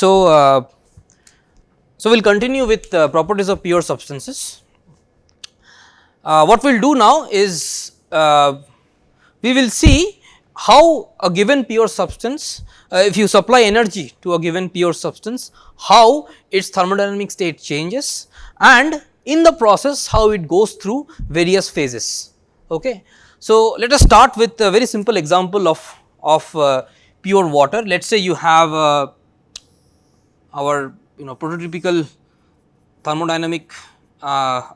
So we will continue with properties of pure substances. What we will do now is we will see how a given pure substance, if you supply energy to a given pure substance, how its thermodynamic state changes, and in the process how it goes through various phases. Okay. So, let us start with a very simple example of pure water. Let us say you have our prototypical thermodynamic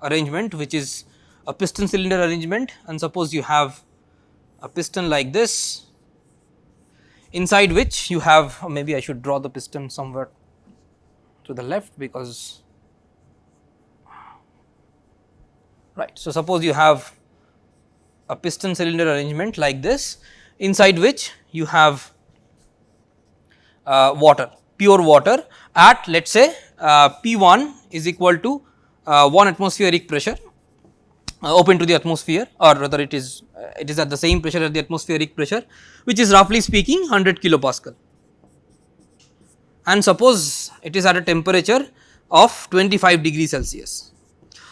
arrangement, which is a piston cylinder arrangement, and suppose you have a piston like this, inside which you have, or maybe I should draw the piston somewhere to the left, because right. So, suppose you have a piston cylinder arrangement like this, inside which you have water, pure water at, let us say P1 is equal to 1 atmospheric pressure open to the atmosphere, or rather it is at the same pressure as the atmospheric pressure, which is roughly speaking 100 kilopascal, and suppose it is at a temperature of 25 degrees Celsius.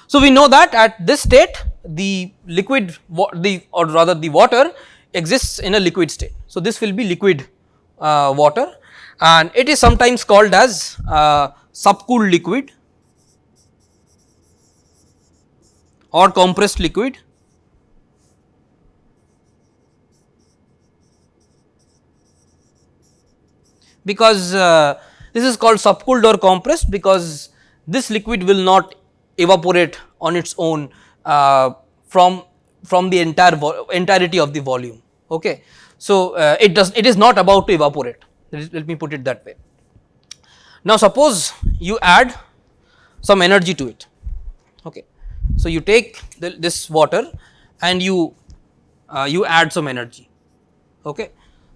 So, we know that at this state the liquid or rather the water exists in a liquid state. So, this will be liquid water, and it is sometimes called as subcooled liquid or compressed liquid. Because this is called subcooled or compressed, because this liquid will not evaporate on its own from the entirety of the volume. Okay. So, it is not about to evaporate, let me put it that way. Now, suppose you add some energy to it. Okay. So, you take this water and you add some energy. Okay.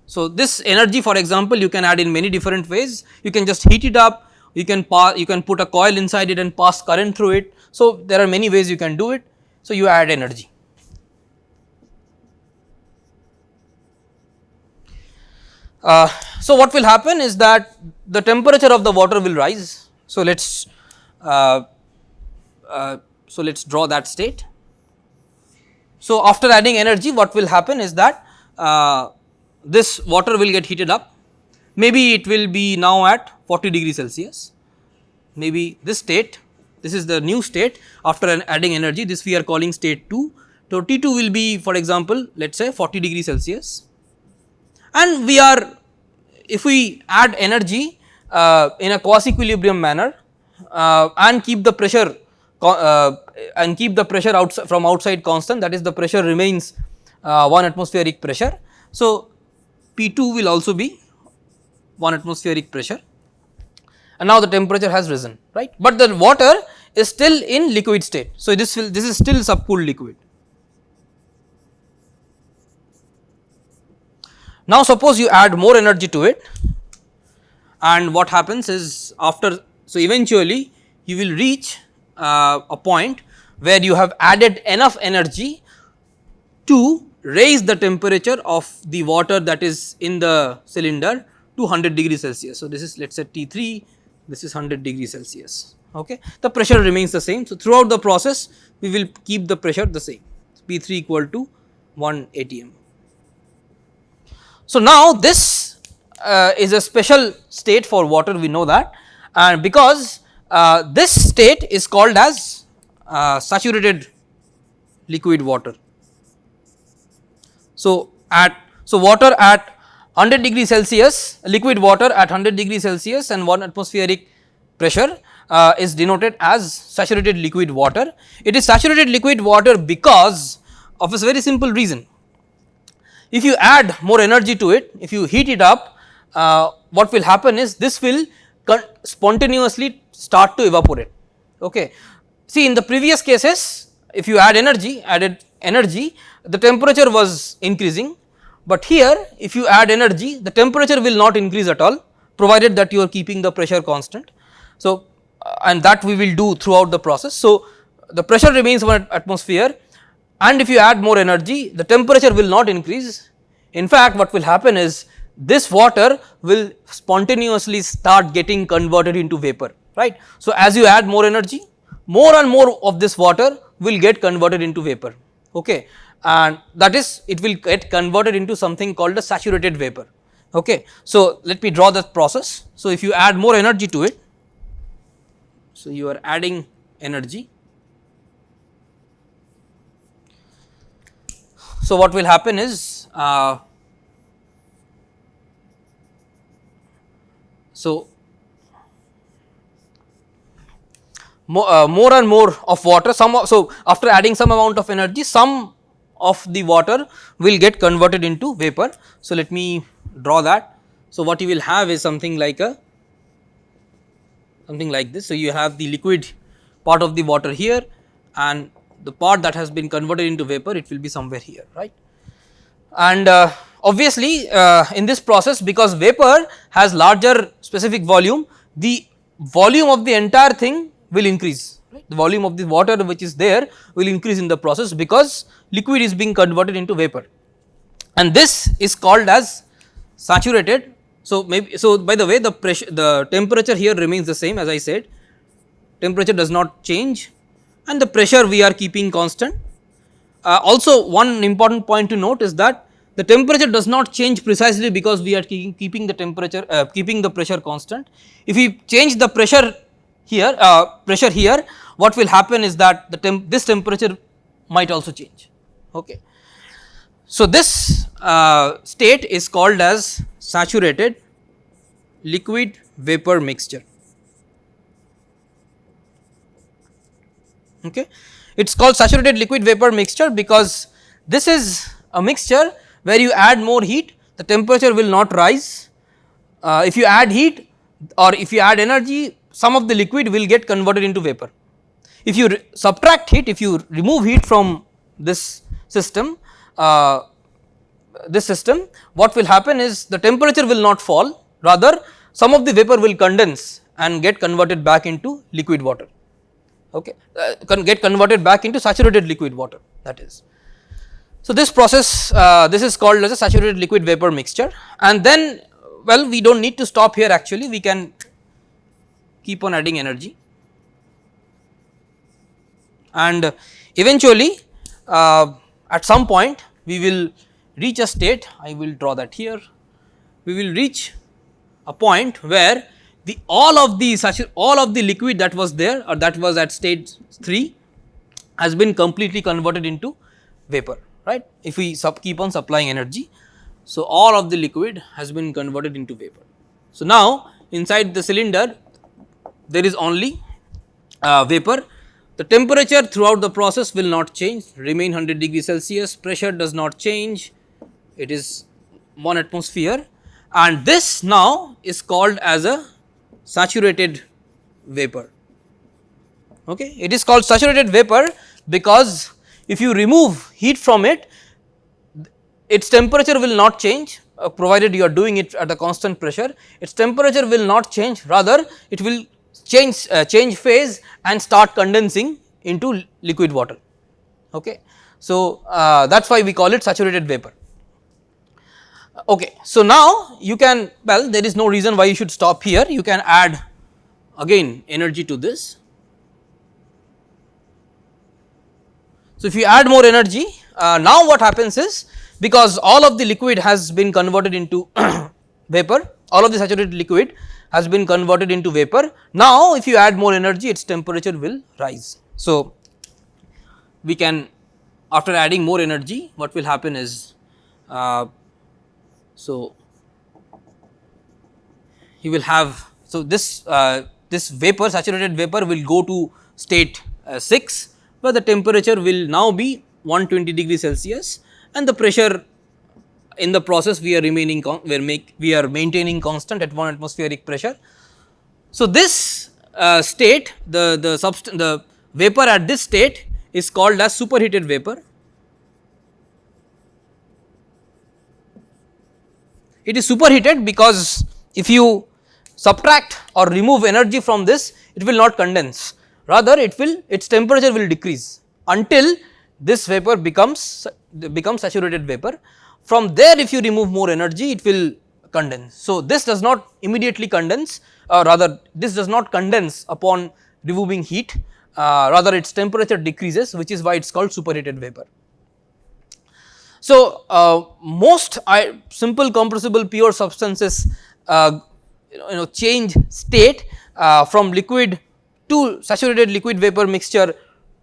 So, this energy, for example, you can add in many different ways. You can just heat it up, you can put a coil inside it and pass current through it. So, there are many ways you can do it. So, you add energy. So, what will happen is that the temperature of the water will rise. So, let us draw that state. So, after adding energy, what will happen is that this water will get heated up. Maybe it will be now at 40 degrees Celsius. Maybe this state, this is the new state after adding energy, this we are calling state 2. So, T2 will be, for example, let us say 40 degrees Celsius, and if we add energy in a quasi equilibrium manner and keep the pressure from outside constant, that is the pressure remains 1 atmospheric pressure. So, P2 will also be 1 atmospheric pressure, and now the temperature has risen, right, but the water is still in liquid state. So, this is still subcooled liquid. Now, suppose you add more energy to it, and what happens is so eventually you will reach a point where you have added enough energy to raise the temperature of the water that is in the cylinder to 100 degrees Celsius. So, this is, let us say T3, this is 100 degrees Celsius. Okay. The pressure remains the same. So, throughout the process we will keep the pressure the same, P3 equal to 1 atm. So, now this is a special state for water, we know that, and because this state is called as saturated liquid water. So, water at 100 degrees Celsius, liquid water at 100 degrees Celsius and 1 atmospheric pressure is denoted as saturated liquid water. It is saturated liquid water because of a very simple reason. If you add more energy to it, if you heat it up, what will happen is this will spontaneously start to evaporate. Okay. See, in the previous cases, if you added energy, the temperature was increasing, but here if you add energy, the temperature will not increase at all, provided that you are keeping the pressure constant. So, and that we will do throughout the process. So, the pressure remains 1 atmosphere, and if you add more energy, the temperature will not increase. In fact, what will happen is this water will spontaneously start getting converted into vapor, right. So, as you add more energy, more and more of this water will get converted into vapor, okay, and that is it will get converted into something called a saturated vapor, okay. So, let me draw that process. So, if you add more energy to it, so you are adding energy. So, what will happen is so more and more of water, so after adding some amount of energy, some of the water will get converted into vapor. So, let me draw that. So, what you will have is something like this. So, you have the liquid part of the water here, and the part that has been converted into vapor, it will be somewhere here, right. And obviously, in this process, because vapor has larger specific volume, the volume of the entire thing will increase, right? The volume of the water which is there will increase in the process, because liquid is being converted into vapor, and this is called as saturated. So, maybe, so by the way, the pressure, the temperature here remains the same, as I said, temperature does not change, and the pressure we are keeping constant. Also, one important point to note is that the temperature does not change precisely because we are keeping the temperature, keeping the pressure constant. If we change the pressure here, what will happen is that this temperature might also change, okay. So, this state is called as saturated liquid vapor mixture, okay. It is called saturated liquid vapor mixture because this is a mixture where you add more heat, the temperature will not rise. If you add heat or if you add energy, some of the liquid will get converted into vapor. If you subtract heat, if you remove heat from this system, what will happen is the temperature will not fall, rather some of the vapor will condense and get converted back into liquid water, okay, get converted back into saturated liquid water, that is. So, this process, this is called as a saturated liquid vapor mixture, and then, well, we do not need to stop here, actually we can keep on adding energy, and eventually at some point we will reach a state, I will draw that here, we will reach a point where all of the liquid that was there or that was at stage 3 has been completely converted into vapor, right, if we keep on supplying energy. So, all of the liquid has been converted into vapor. So, now inside the cylinder there is only vapor, the temperature throughout the process will not change, remain 100 degree Celsius, pressure does not change, it is 1 atmosphere, and this now is called as a saturated vapor, okay. It is called saturated vapor because if you remove heat from it, its temperature will not change, provided you are doing it at a constant pressure, its temperature will not change, rather it will change phase and start condensing into liquid water, okay. So, that is why we call it saturated vapor, okay. So, now you can, well, there is no reason why you should stop here, you can add again energy to this. So, if you add more energy, now what happens is, because all of the liquid has been converted into vapor, all of the saturated liquid has been converted into vapor. Now, if you add more energy, its temperature will rise. So, we can, after adding more energy, what will happen is, so you will have, so this vapor, saturated vapor will go to state 6, where the temperature will now be 120 degree Celsius, and the pressure in the process we are maintaining constant at 1 atmospheric pressure. So, this state, the vapor at this state is called as superheated vapor. It is superheated because if you subtract or remove energy from this, it will not condense, rather its temperature will decrease until this vapor becomes saturated vapor. From there, if you remove more energy, it will condense. So, this does not immediately condense, or rather this does not condense upon removing heat, rather its temperature decreases, which is why it is called superheated vapor. So, most simple compressible pure substances change state from liquid to saturated liquid vapor mixture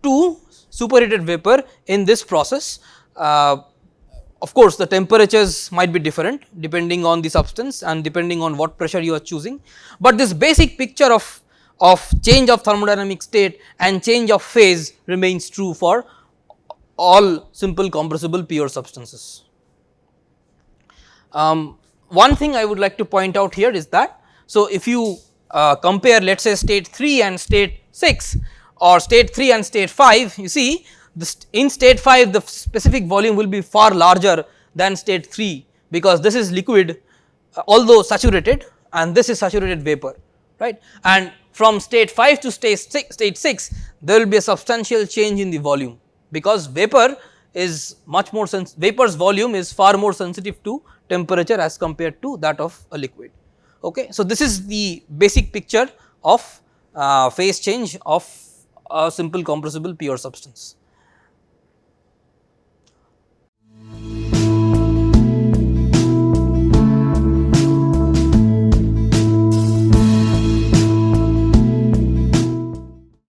to superheated vapor in this process. Of course, the temperatures might be different depending on the substance and depending on what pressure you are choosing, but this basic picture of change of thermodynamic state and change of phase remains true for all simple compressible pure substances. One thing I would like to point out here is that, so if you compare let us say state 3 and state 6 or state 3 and state 5, you see in state 5 the specific volume will be far larger than state 3, because this is liquid although saturated and this is saturated vapor, right, and from state 5 to state 6 there will be a substantial change in the volume, because vapor is much more vapor's volume is far more sensitive to temperature as compared to that of a liquid. Okay. So, this is the basic picture of phase change of a simple compressible pure substance.